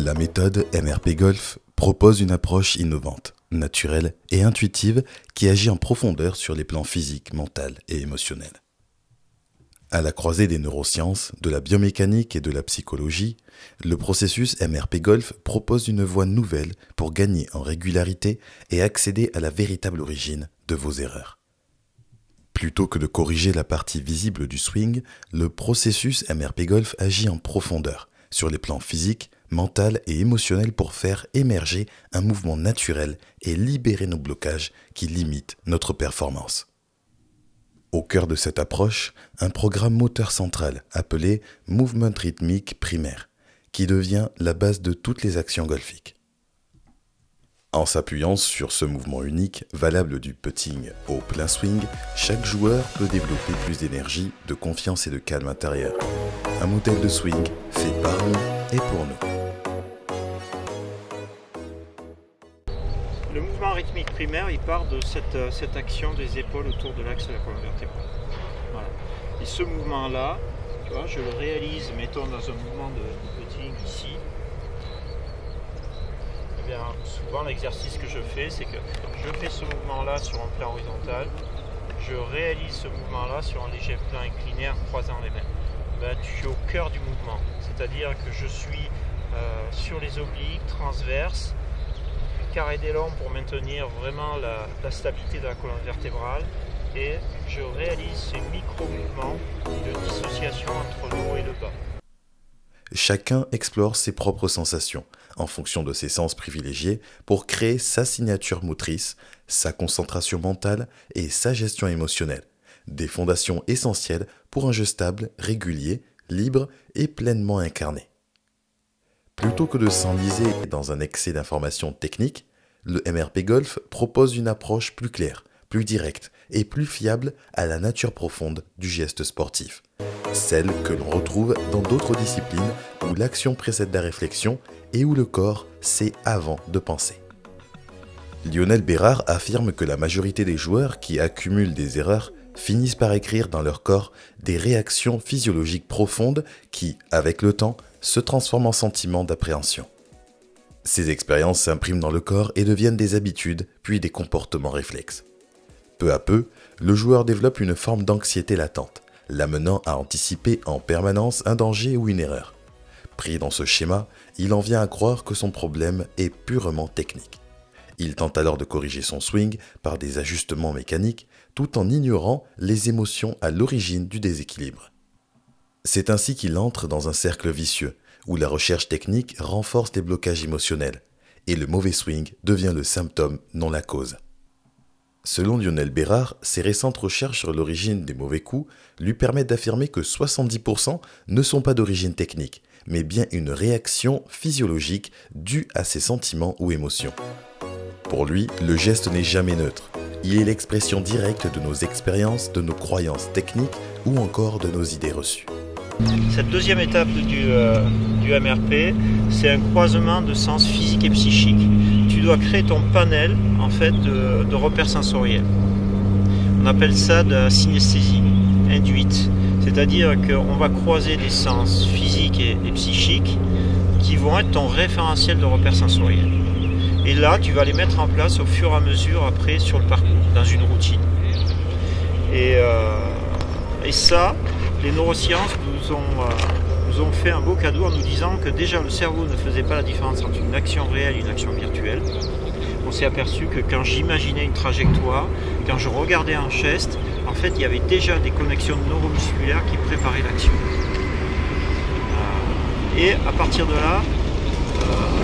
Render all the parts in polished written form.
La méthode MRP Golf propose une approche innovante, naturelle et intuitive qui agit en profondeur sur les plans physiques, mental et émotionnel. À la croisée des neurosciences, de la biomécanique et de la psychologie, le processus MRP Golf propose une voie nouvelle pour gagner en régularité et accéder à la véritable origine de vos erreurs. Plutôt que de corriger la partie visible du swing, le processus MRP Golf agit en profondeur sur les plans physiques, mental et émotionnel pour faire émerger un mouvement naturel et libérer nos blocages qui limitent notre performance. Au cœur de cette approche, un programme moteur central appelé Mouvement rythmique primaire, qui devient la base de toutes les actions golfiques. En s'appuyant sur ce mouvement unique, valable du putting au plein swing, chaque joueur peut développer plus d'énergie, de confiance et de calme intérieur. Un modèle de swing fait par nous et pour nous. Le mouvement rythmique primaire, il part de cette action des épaules autour de l'axe de la colonne vertébrale. Voilà. Et ce mouvement-là, tu vois, je le réalise, mettons dans un mouvement de putting ici. Eh bien, souvent l'exercice que je fais, c'est que je fais ce mouvement-là sur un plan horizontal, je réalise ce mouvement-là sur un léger plan incliné en croisant les mains. Ben, je suis au cœur du mouvement, c'est-à-dire que je suis sur les obliques, transverses, carré d'élan pour maintenir vraiment la stabilité de la colonne vertébrale, et je réalise ces micro-mouvements de dissociation entre le haut et le bas. Chacun explore ses propres sensations en fonction de ses sens privilégiés pour créer sa signature motrice, sa concentration mentale et sa gestion émotionnelle, des fondations essentielles pour un jeu stable, régulier, libre et pleinement incarné. Plutôt que de s'enliser dans un excès d'informations techniques, le MRP Golf propose une approche plus claire, plus directe et plus fiable à la nature profonde du geste sportif. Celle que l'on retrouve dans d'autres disciplines où l'action précède la réflexion et où le corps sait avant de penser. Lionel Bérard affirme que la majorité des joueurs qui accumulent des erreurs finissent par écrire dans leur corps des réactions physiologiques profondes qui, avec le temps, se transforment en sentiments d'appréhension. Ces expériences s'impriment dans le corps et deviennent des habitudes, puis des comportements réflexes. Peu à peu, le joueur développe une forme d'anxiété latente, l'amenant à anticiper en permanence un danger ou une erreur. Pris dans ce schéma, il en vient à croire que son problème est purement technique. Il tente alors de corriger son swing par des ajustements mécaniques, tout en ignorant les émotions à l'origine du déséquilibre. C'est ainsi qu'il entre dans un cercle vicieux, où la recherche technique renforce les blocages émotionnels, et le mauvais swing devient le symptôme, non la cause. Selon Lionel Bérard, ses récentes recherches sur l'origine des mauvais coups lui permettent d'affirmer que 70% ne sont pas d'origine technique, mais bien une réaction physiologique due à ses sentiments ou émotions. Pour lui, le geste n'est jamais neutre. Il est l'expression directe de nos expériences, de nos croyances techniques ou encore de nos idées reçues. Cette deuxième étape du MRP, c'est un croisement de sens physique et psychique. Tu dois créer ton panel en fait, de repères sensoriels. On appelle ça de la synesthésie induite. C'est-à-dire qu'on va croiser des sens physiques et psychiques qui vont être ton référentiel de repères sensoriels. Et là, tu vas les mettre en place au fur et à mesure après sur le parcours, dans une routine. Et ça, les neurosciences nous ont fait un beau cadeau en nous disant que déjà le cerveau ne faisait pas la différence entre une action réelle et une action virtuelle. On s'est aperçu que quand j'imaginais une trajectoire, quand je regardais un geste, en fait il y avait déjà des connexions neuromusculaires qui préparaient l'action. Et à partir de là,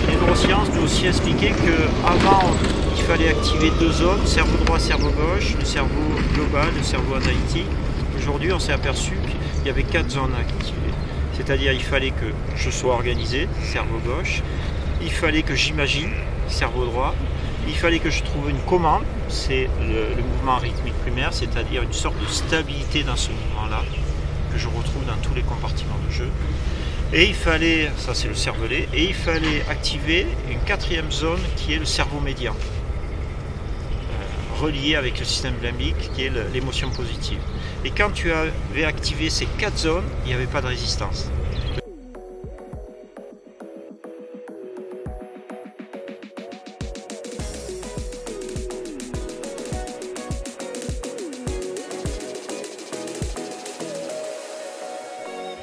les neurosciences nous ont aussi expliqué qu'avant il fallait activer deux zones, cerveau droit, cerveau gauche, le cerveau global, le cerveau analytique. Aujourd'hui on s'est aperçu qu'il y avait 4 zones à activer. C'est-à-dire il fallait que je sois organisé, cerveau gauche, il fallait que j'imagine, cerveau droit, il fallait que je trouve une commande, c'est le mouvement rythmique primaire, c'est-à-dire une sorte de stabilité dans ce mouvement-là, que je retrouve dans tous les compartiments de jeu. Et il fallait, ça c'est le cervelet, et il fallait activer une 4e zone qui est le cerveau médian, relié avec le système limbique qui est l'émotion positive. Et quand tu avais activé ces 4 zones, il n'y avait pas de résistance.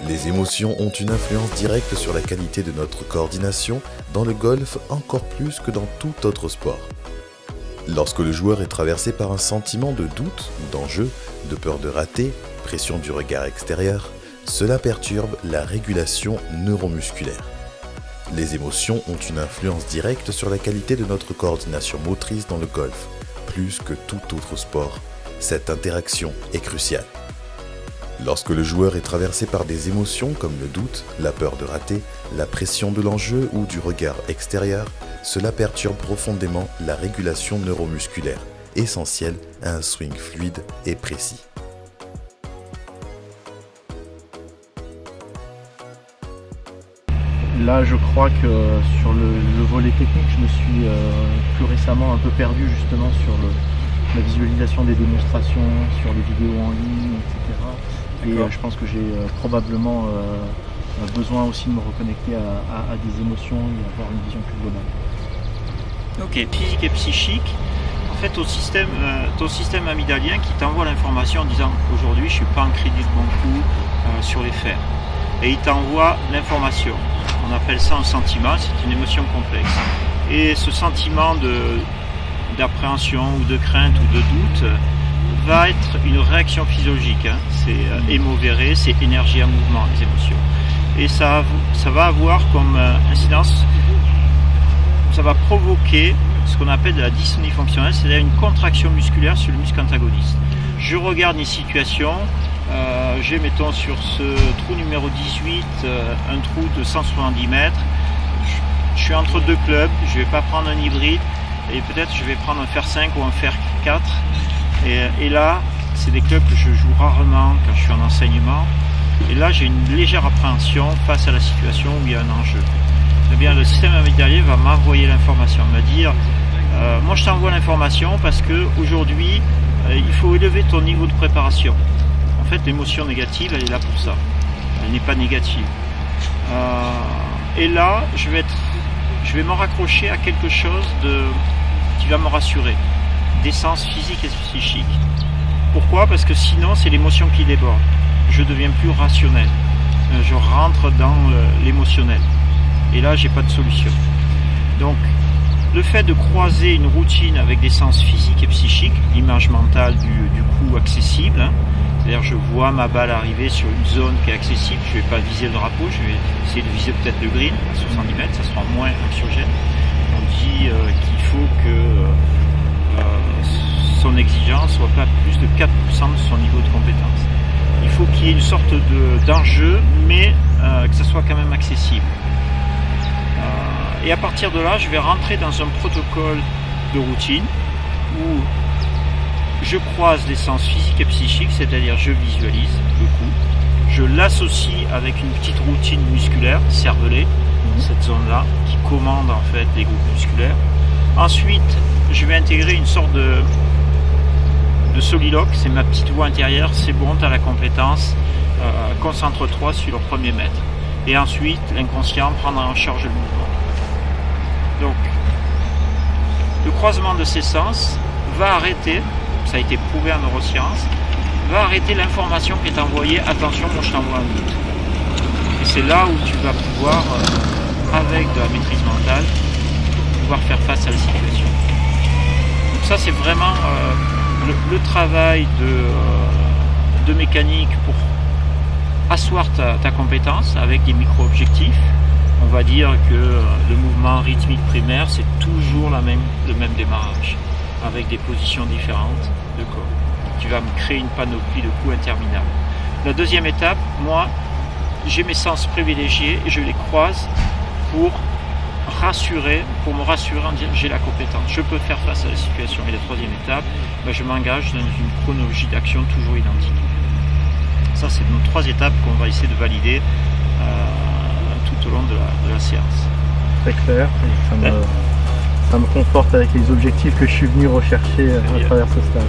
Les émotions ont une influence directe sur la qualité de notre coordination dans le golf encore plus que dans tout autre sport. Lorsque le joueur est traversé par un sentiment de doute ou d'enjeu, de peur de rater, pression du regard extérieur, cela perturbe la régulation neuromusculaire. Les émotions ont une influence directe sur la qualité de notre coordination motrice dans le golf, plus que tout autre sport. Cette interaction est cruciale. Lorsque le joueur est traversé par des émotions comme le doute, la peur de rater, la pression de l'enjeu ou du regard extérieur, cela perturbe profondément la régulation neuromusculaire, essentielle à un swing fluide et précis. Là, je crois que sur le volet technique, je me suis plus récemment un peu perdu justement sur la visualisation des démonstrations, sur les vidéos en ligne, etc. Et je pense que j'ai probablement besoin aussi de me reconnecter à des émotions et avoir une vision plus globale. Ok, physique et psychique. En fait, ton système amygdalien qui t'envoie l'information en disant aujourd'hui je suis pas en crédit de bon coup sur les fers. Et il t'envoie l'information. On appelle ça un sentiment, c'est une émotion complexe. Et ce sentiment d'appréhension ou de crainte ou de doute va être une réaction physiologique. C'est émovéré, c'est énergie en mouvement, les émotions. Et ça va avoir comme incidence, ça va provoquer ce qu'on appelle de la dystonie fonctionnelle, c'est-à-dire une contraction musculaire sur le muscle antagoniste. Je regarde une situation, j'ai mettons sur ce trou numéro 18 un trou de 170 mètres, je suis entre deux clubs, je ne vais pas prendre un hybride et peut-être je vais prendre un fer 5 ou un fer 4 et là c'est des clubs que je joue rarement quand je suis en enseignement et là j'ai une légère appréhension face à la situation où il y a un enjeu. Eh bien le système amygdalien va m'envoyer l'information, me dire moi je t'envoie l'information parce que aujourd'hui il faut élever ton niveau de préparation. En fait, l'émotion négative, elle est là pour ça. Elle n'est pas négative. Et là, je vais me raccrocher à quelque chose qui va me rassurer. D'essence physique et psychique. Pourquoi? Parce que sinon, c'est l'émotion qui déborde. Je deviens plus rationnel. Je rentre dans l'émotionnel. Et là, j'ai pas de solution. Donc, le fait de croiser une routine avec des sens physiques et psychiques, l'image mentale du coup accessible, c'est-à-dire je vois ma balle arriver sur une zone qui est accessible, je ne vais pas viser le drapeau, je vais essayer de viser peut-être le green à 70 mètres, ça sera moins anxiogène. On dit qu'il faut que son exigence soit pas plus de 4% de son niveau de compétence. Il faut qu'il y ait une sorte d'enjeu, mais que ça soit quand même accessible. Et à partir de là, je vais rentrer dans un protocole de routine où je croise les sens physiques et psychiques, c'est-à-dire je visualise le coup, je l'associe avec une petite routine musculaire, cervelée, cette zone-là, qui commande en fait les groupes musculaires. Ensuite, je vais intégrer une sorte de soliloque, c'est ma petite voix intérieure, c'est bon, tu as la compétence, concentre-toi sur le premier mètre. Et ensuite, l'inconscient prendra en charge le mouvement. Donc, le croisement de ces sens va arrêter, ça a été prouvé en neurosciences, va arrêter l'information qui est envoyée, attention, moi je t'envoie un doute. Et c'est là où tu vas pouvoir, avec de la maîtrise mentale, pouvoir faire face à la situation. Donc ça c'est vraiment le travail de mécanique pour asseoir ta compétence avec des micro-objectifs. On va dire que le mouvement rythmique primaire, c'est toujours le même démarrage, avec des positions différentes de corps, qui va me créer une panoplie de coups interminables. La deuxième étape, moi, j'ai mes sens privilégiés et je les croise pour me rassurer en disant j'ai la compétence, je peux faire face à la situation. Et la troisième étape, je m'engage dans une chronologie d'action toujours identique. Ça, c'est nos trois étapes qu'on va essayer de valider tout au long de la séance. Très clair, ça me conforte avec les objectifs que je suis venu rechercher à travers ce stage.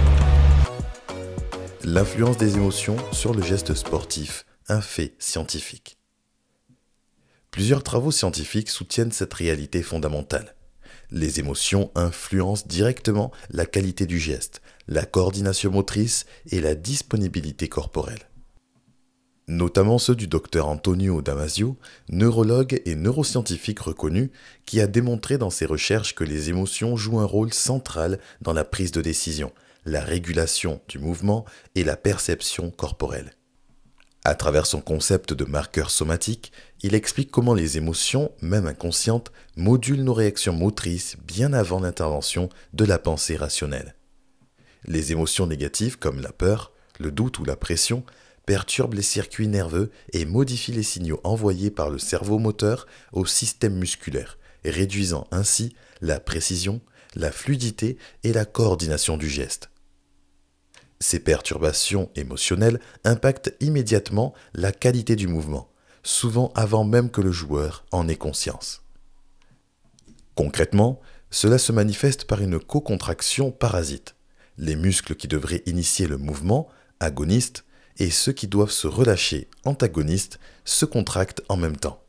L'influence des émotions sur le geste sportif, un fait scientifique. Plusieurs travaux scientifiques soutiennent cette réalité fondamentale. Les émotions influencent directement la qualité du geste, la coordination motrice et la disponibilité corporelle. notamment ceux du docteur Antonio Damasio, neurologue et neuroscientifique reconnu, qui a démontré dans ses recherches que les émotions jouent un rôle central dans la prise de décision, la régulation du mouvement et la perception corporelle. À travers son concept de marqueur somatique, il explique comment les émotions, même inconscientes, modulent nos réactions motrices bien avant l'intervention de la pensée rationnelle. Les émotions négatives comme la peur, le doute ou la pression perturbent les circuits nerveux et modifient les signaux envoyés par le cerveau moteur au système musculaire, réduisant ainsi la précision, la fluidité et la coordination du geste. Ces perturbations émotionnelles impactent immédiatement la qualité du mouvement, souvent avant même que le joueur en ait conscience. Concrètement, cela se manifeste par une cocontraction parasite. Les muscles qui devraient initier le mouvement, agonistes, et ceux qui doivent se relâcher, antagonistes, se contractent en même temps.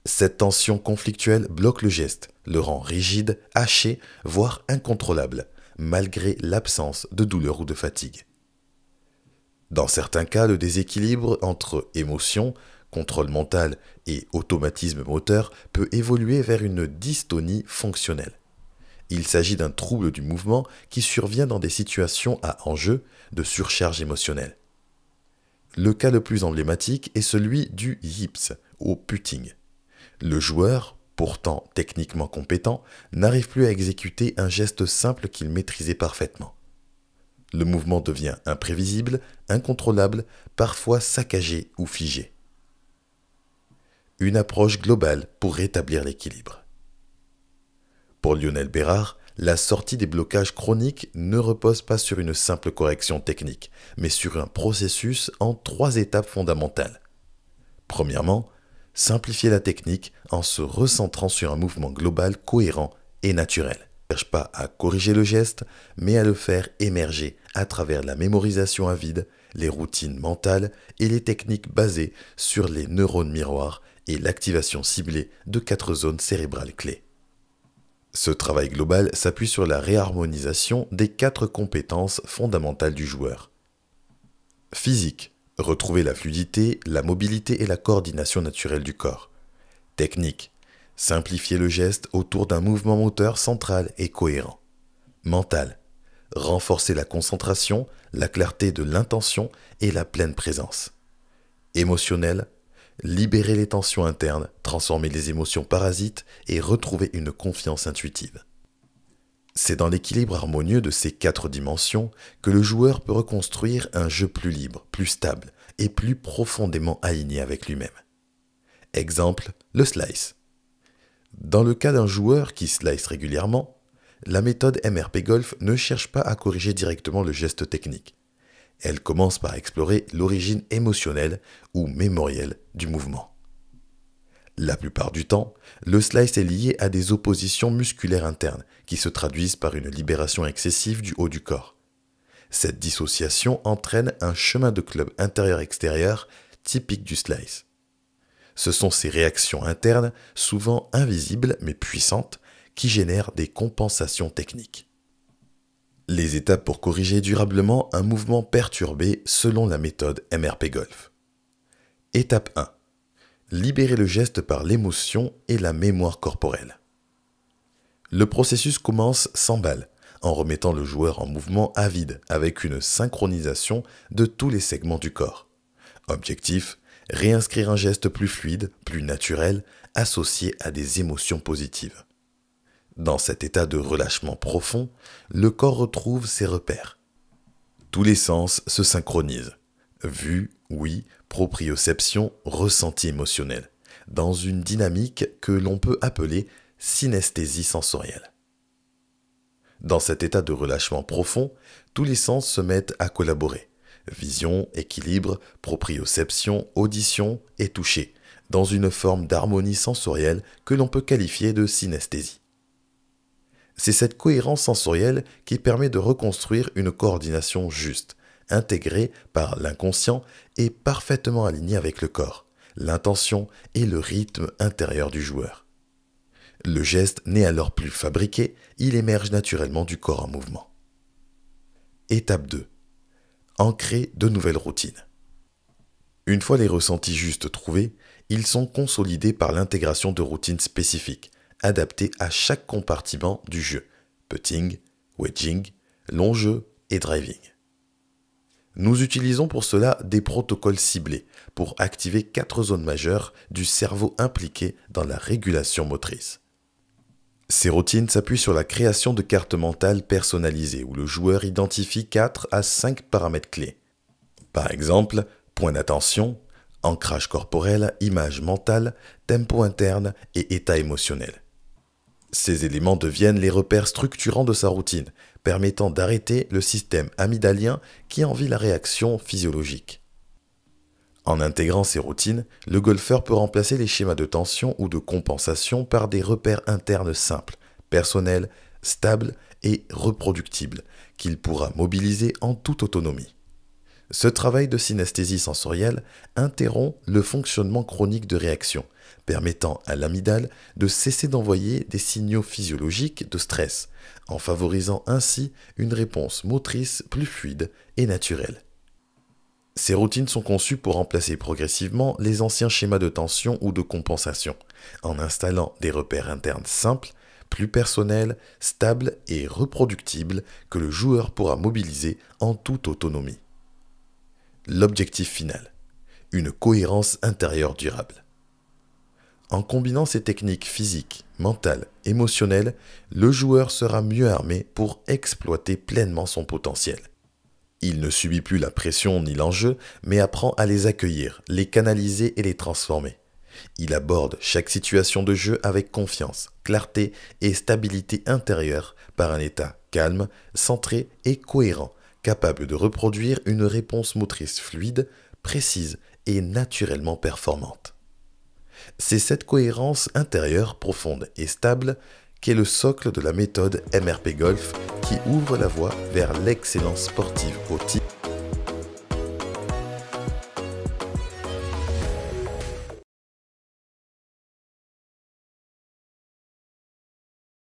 Cette tension conflictuelle bloque le geste, le rend rigide, haché, voire incontrôlable, malgré l'absence de douleur ou de fatigue. Dans certains cas, le déséquilibre entre émotion, contrôle mental et automatisme moteur peut évoluer vers une dystonie fonctionnelle. Il s'agit d'un trouble du mouvement qui survient dans des situations à enjeu de surcharge émotionnelle. Le cas le plus emblématique est celui du yips, au putting. Le joueur, pourtant techniquement compétent, n'arrive plus à exécuter un geste simple qu'il maîtrisait parfaitement. Le mouvement devient imprévisible, incontrôlable, parfois saccagé ou figé. Une approche globale pour rétablir l'équilibre. Pour Lionel Bérard, la sortie des blocages chroniques ne repose pas sur une simple correction technique, mais sur un processus en 3 étapes fondamentales. Premièrement, simplifier la technique en se recentrant sur un mouvement global cohérent et naturel. Ne cherche pas à corriger le geste, mais à le faire émerger à travers la mémorisation à vide, les routines mentales et les techniques basées sur les neurones miroirs et l'activation ciblée de 4 zones cérébrales clés. Ce travail global s'appuie sur la réharmonisation des 4 compétences fondamentales du joueur. Physique. Retrouver la fluidité, la mobilité et la coordination naturelle du corps. Technique. Simplifier le geste autour d'un mouvement moteur central et cohérent. Mental. Renforcer la concentration, la clarté de l'intention et la pleine présence. Émotionnel. Libérer les tensions internes, transformer les émotions parasites et retrouver une confiance intuitive. C'est dans l'équilibre harmonieux de ces 4 dimensions que le joueur peut reconstruire un jeu plus libre, plus stable et plus profondément aligné avec lui-même. Exemple, le slice. Dans le cas d'un joueur qui slice régulièrement, la méthode MRP Golf ne cherche pas à corriger directement le geste technique. Elle commence par explorer l'origine émotionnelle ou mémorielle du mouvement. La plupart du temps, le slice est lié à des oppositions musculaires internes qui se traduisent par une libération excessive du haut du corps. Cette dissociation entraîne un chemin de club intérieur-extérieur typique du slice. Ce sont ces réactions internes, souvent invisibles mais puissantes, qui génèrent des compensations techniques. Les étapes pour corriger durablement un mouvement perturbé selon la méthode MRP Golf. Étape 1. Libérer le geste par l'émotion et la mémoire corporelle. Le processus commence sans balle, en remettant le joueur en mouvement à vide avec une synchronisation de tous les segments du corps. Objectif, réinscrire un geste plus fluide, plus naturel, associé à des émotions positives. Dans cet état de relâchement profond, le corps retrouve ses repères. Tous les sens se synchronisent. Vue, ouïe, proprioception, ressenti émotionnel, dans une dynamique que l'on peut appeler synesthésie sensorielle. Dans cet état de relâchement profond, tous les sens se mettent à collaborer. Vision, équilibre, proprioception, audition et toucher, dans une forme d'harmonie sensorielle que l'on peut qualifier de synesthésie. C'est cette cohérence sensorielle qui permet de reconstruire une coordination juste, intégrée par l'inconscient et parfaitement alignée avec le corps, l'intention et le rythme intérieur du joueur. Le geste n'est alors plus fabriqué, il émerge naturellement du corps en mouvement. Étape 2. Ancrer de nouvelles routines. Une fois les ressentis justes trouvés, ils sont consolidés par l'intégration de routines spécifiques, adaptées à chaque compartiment du jeu, putting, wedging, long jeu et driving. Nous utilisons pour cela des protocoles ciblés pour activer 4 zones majeures du cerveau impliquées dans la régulation motrice. Ces routines s'appuient sur la création de cartes mentales personnalisées où le joueur identifie 4 à 5 paramètres clés. Par exemple, point d'attention, ancrage corporel, image mentale, tempo interne et état émotionnel. Ces éléments deviennent les repères structurants de sa routine, permettant d'arrêter le système amygdalien qui en vit la réaction physiologique. En intégrant ces routines, le golfeur peut remplacer les schémas de tension ou de compensation par des repères internes simples, personnels, stables et reproductibles, qu'il pourra mobiliser en toute autonomie. Ce travail de synesthésie sensorielle interrompt le fonctionnement chronique de réaction, permettant à l'amygdale de cesser d'envoyer des signaux physiologiques de stress, en favorisant ainsi une réponse motrice plus fluide et naturelle. Ces routines sont conçues pour remplacer progressivement les anciens schémas de tension ou de compensation, en installant des repères internes simples, plus personnels, stables et reproductibles que le joueur pourra mobiliser en toute autonomie. L'objectif final, une cohérence intérieure durable. En combinant ces techniques physiques, mentales, émotionnelles, le joueur sera mieux armé pour exploiter pleinement son potentiel. Il ne subit plus la pression ni l'enjeu, mais apprend à les accueillir, les canaliser et les transformer. Il aborde chaque situation de jeu avec confiance, clarté et stabilité intérieure par un état calme, centré et cohérent, capable de reproduire une réponse motrice fluide, précise et naturellement performante. C'est cette cohérence intérieure profonde et stable qu'est le socle de la méthode MRP Golf qui ouvre la voie vers l'excellence sportive au tir.